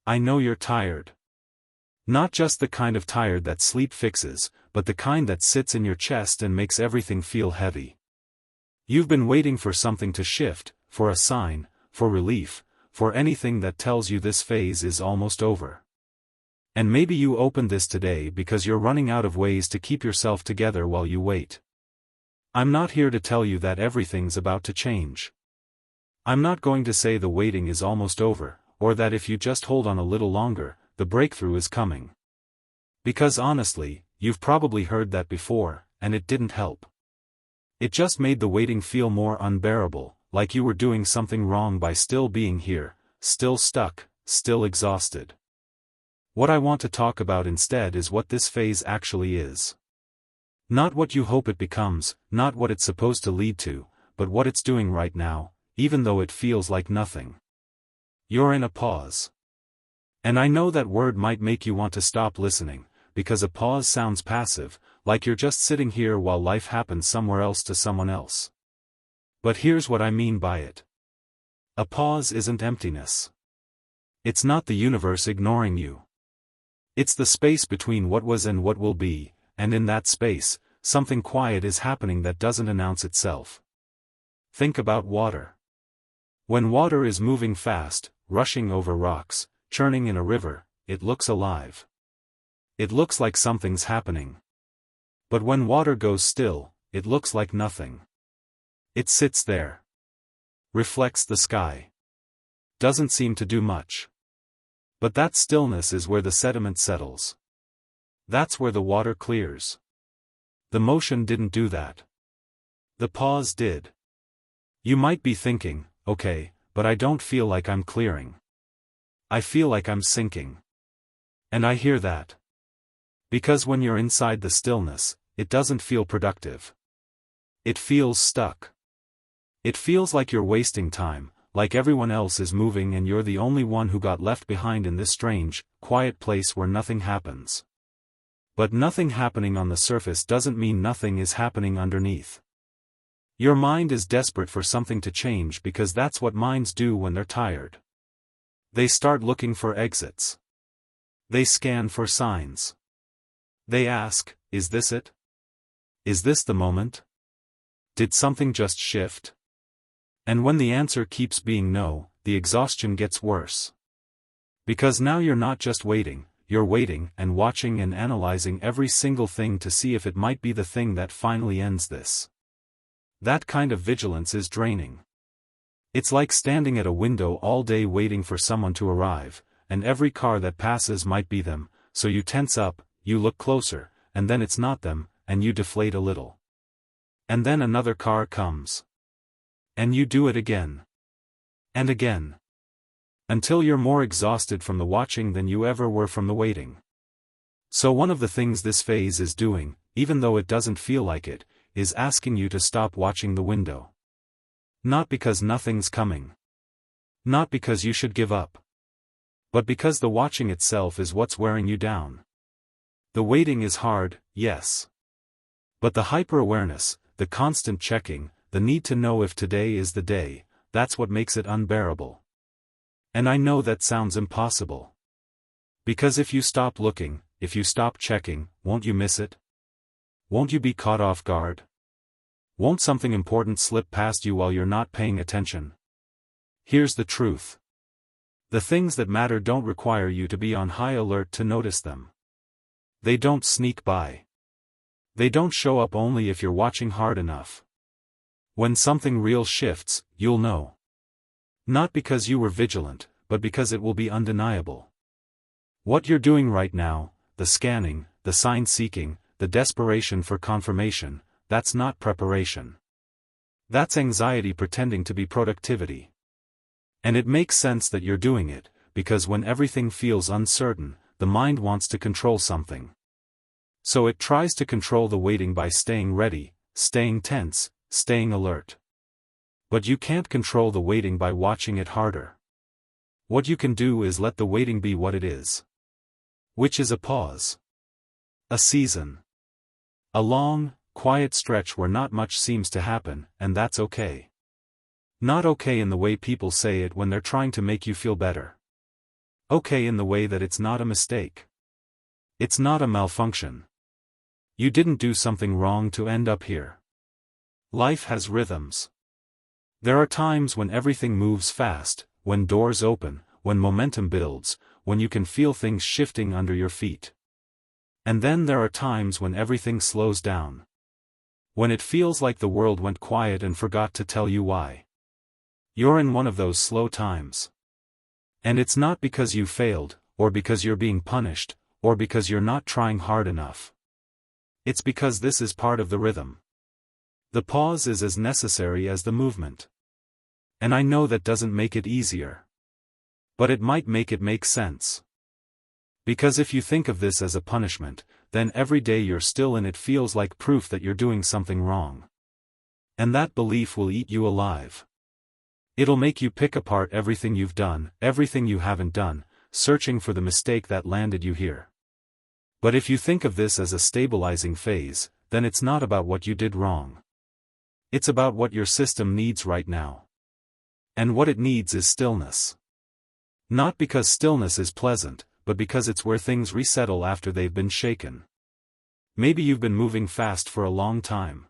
I know you're tired. Not just the kind of tired that sleep fixes, but the kind that sits in your chest and makes everything feel heavy. You've been waiting for something to shift, for a sign, for relief, for anything that tells you this phase is almost over. And maybe you opened this today because you're running out of ways to keep yourself together while you wait. I'm not here to tell you that everything's about to change. I'm not going to say the waiting is almost over, or that if you just hold on a little longer, the breakthrough is coming. Because honestly, you've probably heard that before, and it didn't help. It just made the waiting feel more unbearable, like you were doing something wrong by still being here, still stuck, still exhausted. What I want to talk about instead is what this phase actually is. Not what you hope it becomes, not what it's supposed to lead to, but what it's doing right now, even though it feels like nothing. You're in a pause. And I know that word might make you want to stop listening, because a pause sounds passive, like you're just sitting here while life happens somewhere else to someone else. But here's what I mean by it. A pause isn't emptiness. It's not the universe ignoring you. It's the space between what was and what will be, and in that space, something quiet is happening that doesn't announce itself. Think about water. When water is moving fast, rushing over rocks, churning in a river, it looks alive. It looks like something's happening. But when water goes still, it looks like nothing. It sits there. Reflects the sky. Doesn't seem to do much. But that stillness is where the sediment settles. That's where the water clears. The motion didn't do that. The pause did. You might be thinking, okay, but I don't feel like I'm clearing. I feel like I'm sinking. And I hear that. Because when you're inside the stillness, it doesn't feel productive. It feels stuck. It feels like you're wasting time, like everyone else is moving and you're the only one who got left behind in this strange, quiet place where nothing happens. But nothing happening on the surface doesn't mean nothing is happening underneath. Your mind is desperate for something to change because that's what minds do when they're tired. They start looking for exits. They scan for signs. They ask, is this it? Is this the moment? Did something just shift? And when the answer keeps being no, the exhaustion gets worse. Because now you're not just waiting, you're waiting and watching and analyzing every single thing to see if it might be the thing that finally ends this. That kind of vigilance is draining. It's like standing at a window all day waiting for someone to arrive, and every car that passes might be them, so you tense up, you look closer, and then it's not them, and you deflate a little. And then another car comes. And you do it again. And again. Until you're more exhausted from the watching than you ever were from the waiting. So one of the things this phase is doing, even though it doesn't feel like it, is asking you to stop watching the window. Not because nothing's coming. Not because you should give up. But because the watching itself is what's wearing you down. The waiting is hard, yes. But the hyper-awareness, the constant checking, the need to know if today is the day, that's what makes it unbearable. And I know that sounds impossible. Because if you stop looking, if you stop checking, won't you miss it? Won't you be caught off guard? Won't something important slip past you while you're not paying attention? Here's the truth. The things that matter don't require you to be on high alert to notice them. They don't sneak by. They don't show up only if you're watching hard enough. When something real shifts, you'll know. Not because you were vigilant, but because it will be undeniable. What you're doing right now, the scanning, the sign-seeking, the desperation for confirmation, that's not preparation. That's anxiety pretending to be productivity. And it makes sense that you're doing it, because when everything feels uncertain, the mind wants to control something. So it tries to control the waiting by staying ready, staying tense, staying alert. But you can't control the waiting by watching it harder. What you can do is let the waiting be what it is. Which is a pause. A season. A long, quiet stretch where not much seems to happen, and that's okay. Not okay in the way people say it when they're trying to make you feel better. Okay in the way that it's not a mistake. It's not a malfunction. You didn't do something wrong to end up here. Life has rhythms. There are times when everything moves fast, when doors open, when momentum builds, when you can feel things shifting under your feet. And then there are times when everything slows down. When it feels like the world went quiet and forgot to tell you why. You're in one of those slow times. And it's not because you failed, or because you're being punished, or because you're not trying hard enough. It's because this is part of the rhythm. The pause is as necessary as the movement. And I know that doesn't make it easier. But it might make it make sense. Because if you think of this as a punishment, then every day you're still in it feels like proof that you're doing something wrong. And that belief will eat you alive. It'll make you pick apart everything you've done, everything you haven't done, searching for the mistake that landed you here. But if you think of this as a stabilizing phase, then it's not about what you did wrong. It's about what your system needs right now. And what it needs is stillness. Not because stillness is pleasant, but because it's where things resettle after they've been shaken. Maybe you've been moving fast for a long time.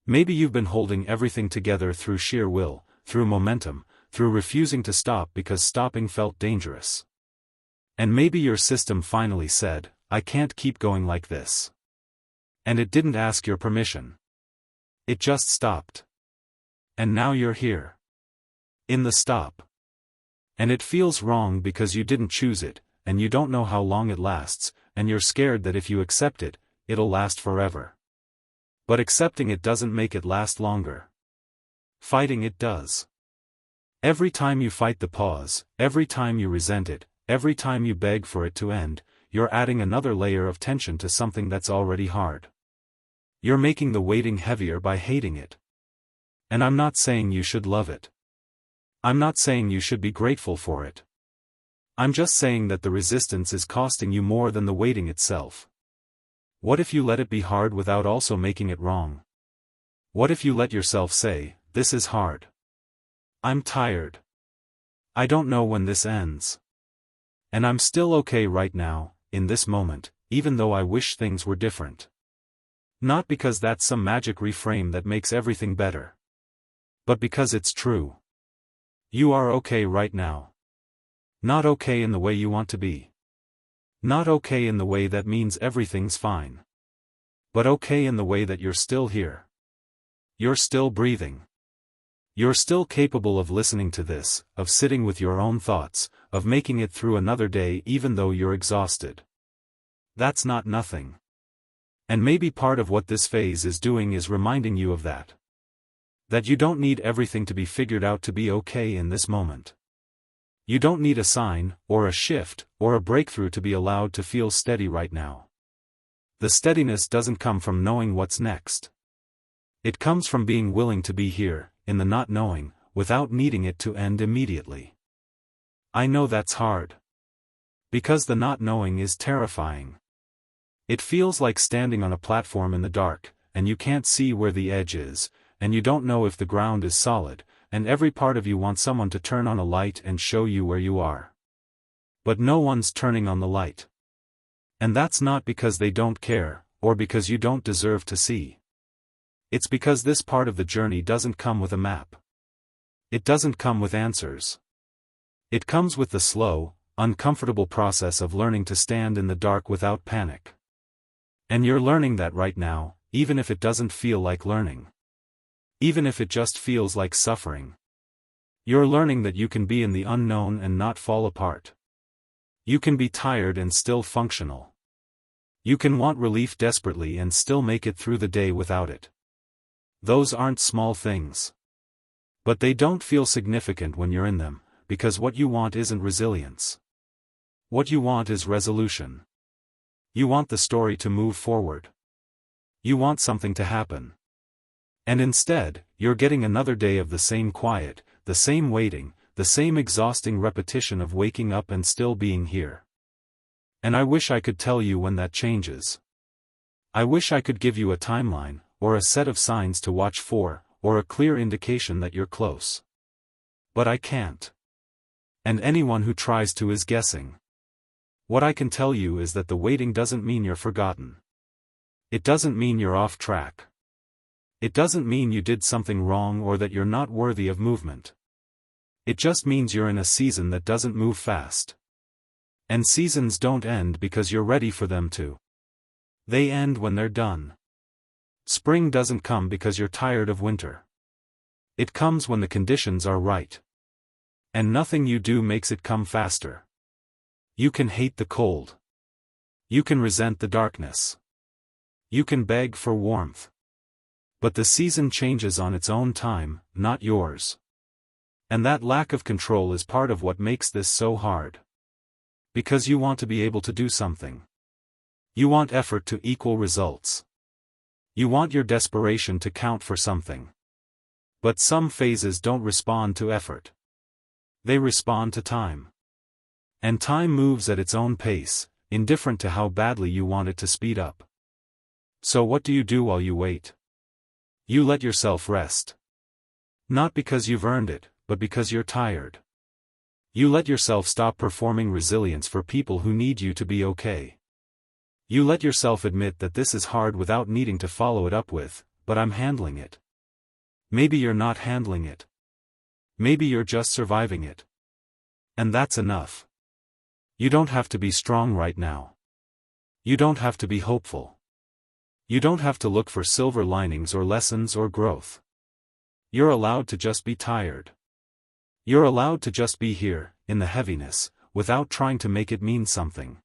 Maybe you've been holding everything together through sheer will, through momentum, through refusing to stop because stopping felt dangerous. And maybe your system finally said, I can't keep going like this. And it didn't ask your permission. It just stopped. And now you're here. In the stop. And it feels wrong because you didn't choose it, and you don't know how long it lasts, and you're scared that if you accept it, it'll last forever. But accepting it doesn't make it last longer. Fighting it does. Every time you fight the pause, every time you resent it, every time you beg for it to end, you're adding another layer of tension to something that's already hard. You're making the waiting heavier by hating it. And I'm not saying you should love it. I'm not saying you should be grateful for it. I'm just saying that the resistance is costing you more than the waiting itself. What if you let it be hard without also making it wrong? What if you let yourself say, this is hard. I'm tired. I don't know when this ends. And I'm still okay right now, in this moment, even though I wish things were different. Not because that's some magic reframe that makes everything better. But because it's true. You are okay right now. Not okay in the way you want to be. Not okay in the way that means everything's fine. But okay in the way that you're still here. You're still breathing. You're still capable of listening to this, of sitting with your own thoughts, of making it through another day even though you're exhausted. That's not nothing. And maybe part of what this phase is doing is reminding you of that. That you don't need everything to be figured out to be okay in this moment. You don't need a sign, or a shift, or a breakthrough to be allowed to feel steady right now. The steadiness doesn't come from knowing what's next. It comes from being willing to be here, in the not knowing, without needing it to end immediately. I know that's hard. Because the not knowing is terrifying. It feels like standing on a platform in the dark, and you can't see where the edge is, and you don't know if the ground is solid, and every part of you wants someone to turn on a light and show you where you are. But no one's turning on the light. And that's not because they don't care, or because you don't deserve to see. It's because this part of the journey doesn't come with a map. It doesn't come with answers. It comes with the slow, uncomfortable process of learning to stand in the dark without panic. And you're learning that right now, even if it doesn't feel like learning. Even if it just feels like suffering. You're learning that you can be in the unknown and not fall apart. You can be tired and still functional. You can want relief desperately and still make it through the day without it. Those aren't small things. But they don't feel significant when you're in them, because what you want isn't resilience. What you want is resolution. You want the story to move forward. You want something to happen. And instead, you're getting another day of the same quiet, the same waiting, the same exhausting repetition of waking up and still being here. And I wish I could tell you when that changes. I wish I could give you a timeline, or a set of signs to watch for, or a clear indication that you're close. But I can't. And anyone who tries to is guessing. What I can tell you is that the waiting doesn't mean you're forgotten. It doesn't mean you're off track. It doesn't mean you did something wrong or that you're not worthy of movement. It just means you're in a season that doesn't move fast. And seasons don't end because you're ready for them to. They end when they're done. Spring doesn't come because you're tired of winter. It comes when the conditions are right. And nothing you do makes it come faster. You can hate the cold. You can resent the darkness. You can beg for warmth. But the season changes on its own time, not yours. And that lack of control is part of what makes this so hard. Because you want to be able to do something. You want effort to equal results. You want your desperation to count for something. But some phases don't respond to effort. They respond to time. And time moves at its own pace, indifferent to how badly you want it to speed up. So what do you do while you wait? You let yourself rest. Not because you've earned it, but because you're tired. You let yourself stop performing resilience for people who need you to be okay. You let yourself admit that this is hard without needing to follow it up with, but I'm handling it. Maybe you're not handling it. Maybe you're just surviving it. And that's enough. You don't have to be strong right now. You don't have to be hopeful. You don't have to look for silver linings or lessons or growth. You're allowed to just be tired. You're allowed to just be here, in the heaviness, without trying to make it mean something.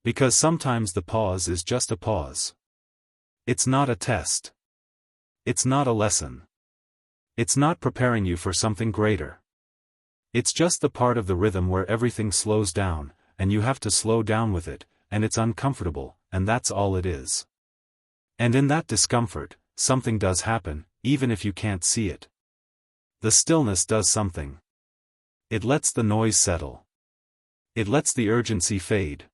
Because sometimes the pause is just a pause. It's not a test. It's not a lesson. It's not preparing you for something greater. It's just the part of the rhythm where everything slows down, and you have to slow down with it, and it's uncomfortable, and that's all it is. And in that discomfort, something does happen, even if you can't see it. The stillness does something. It lets the noise settle. It lets the urgency fade.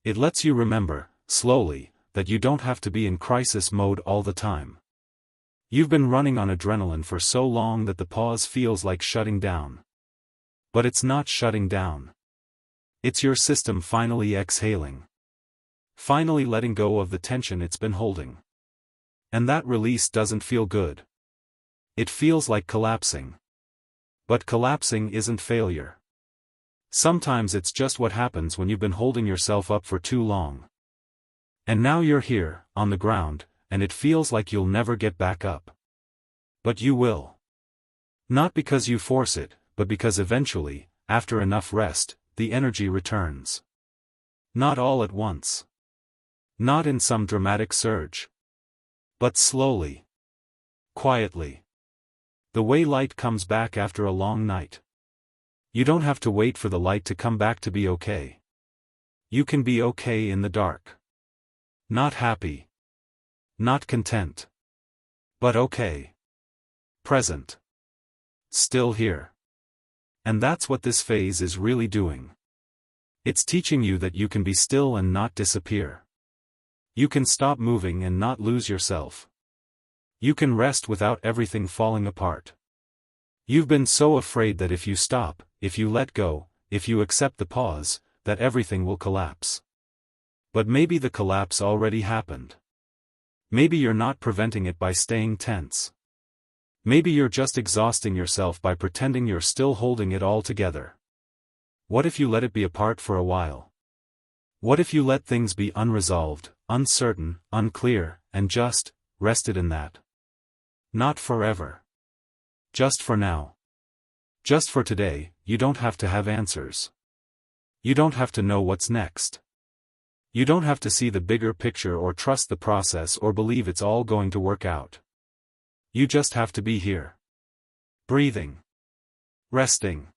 It lets you remember, slowly, that you don't have to be in crisis mode all the time. You've been running on adrenaline for so long that the pause feels like shutting down. But it's not shutting down. It's your system finally exhaling. Finally letting go of the tension it's been holding. And that release doesn't feel good. It feels like collapsing. But collapsing isn't failure. Sometimes it's just what happens when you've been holding yourself up for too long. And now you're here, on the ground, and it feels like you'll never get back up. But you will. Not because you force it, but because eventually, after enough rest, the energy returns. Not all at once. Not in some dramatic surge. But slowly. Quietly. The way light comes back after a long night. You don't have to wait for the light to come back to be okay. You can be okay in the dark. Not happy. Not content. But okay. Present. Still here. And that's what this phase is really doing. It's teaching you that you can be still and not disappear. You can stop moving and not lose yourself. You can rest without everything falling apart. You've been so afraid that if you stop, if you let go, if you accept the pause, that everything will collapse. But maybe the collapse already happened. Maybe you're not preventing it by staying tense. Maybe you're just exhausting yourself by pretending you're still holding it all together. What if you let it be apart for a while? What if you let things be unresolved, uncertain, unclear, and just rested in that? Not forever. Just for now. Just for today. You don't have to have answers. You don't have to know what's next. You don't have to see the bigger picture or trust the process or believe it's all going to work out. You just have to be here. Breathing. Resting.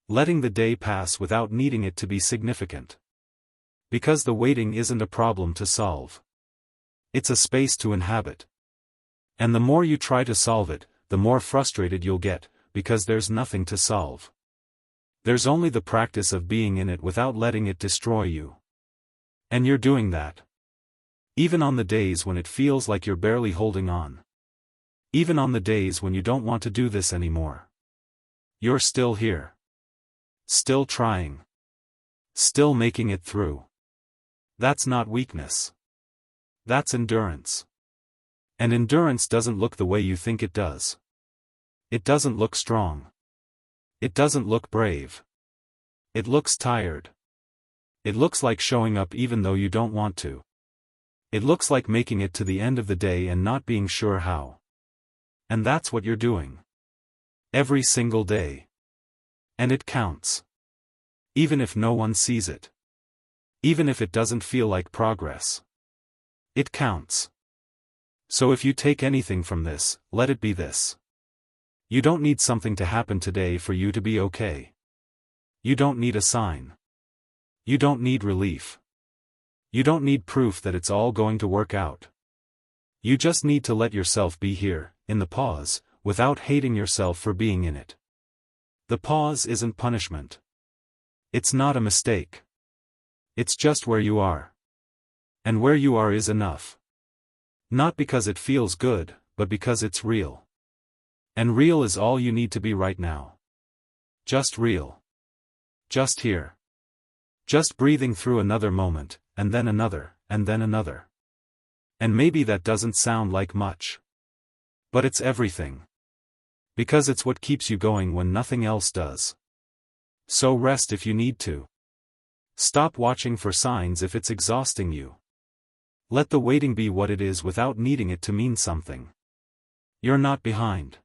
Letting the day pass without needing it to be significant. Because the waiting isn't a problem to solve. It's a space to inhabit. And the more you try to solve it, the more frustrated you'll get, because there's nothing to solve. There's only the practice of being in it without letting it destroy you. And you're doing that. Even on the days when it feels like you're barely holding on. Even on the days when you don't want to do this anymore. You're still here. Still trying. Still making it through. That's not weakness. That's endurance. And endurance doesn't look the way you think it does. It doesn't look strong. It doesn't look brave. It looks tired. It looks like showing up even though you don't want to. It looks like making it to the end of the day and not being sure how. And that's what you're doing. Every single day. And it counts. Even if no one sees it. Even if it doesn't feel like progress. It counts. So if you take anything from this, let it be this. You don't need something to happen today for you to be okay. You don't need a sign. You don't need relief. You don't need proof that it's all going to work out. You just need to let yourself be here, in the pause, without hating yourself for being in it. The pause isn't punishment. It's not a mistake. It's just where you are. And where you are is enough. Not because it feels good, but because it's real. And real is all you need to be right now. Just real. Just here. Just breathing through another moment, and then another, and then another. And maybe that doesn't sound like much. But it's everything. Because it's what keeps you going when nothing else does. So rest if you need to. Stop watching for signs if it's exhausting you. Let the waiting be what it is without needing it to mean something. You're not behind.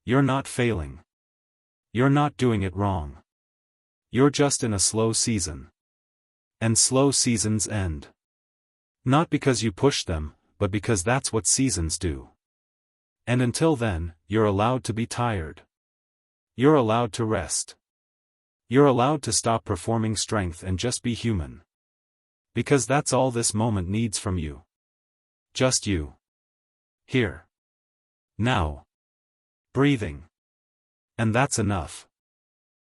You're not failing. You're not doing it wrong. You're just in a slow season. And slow seasons end. Not because you push them, but because that's what seasons do. And until then, you're allowed to be tired. You're allowed to rest. You're allowed to stop performing strength and just be human. Because that's all this moment needs from you. Just you. Here. Now. Breathing. And that's enough.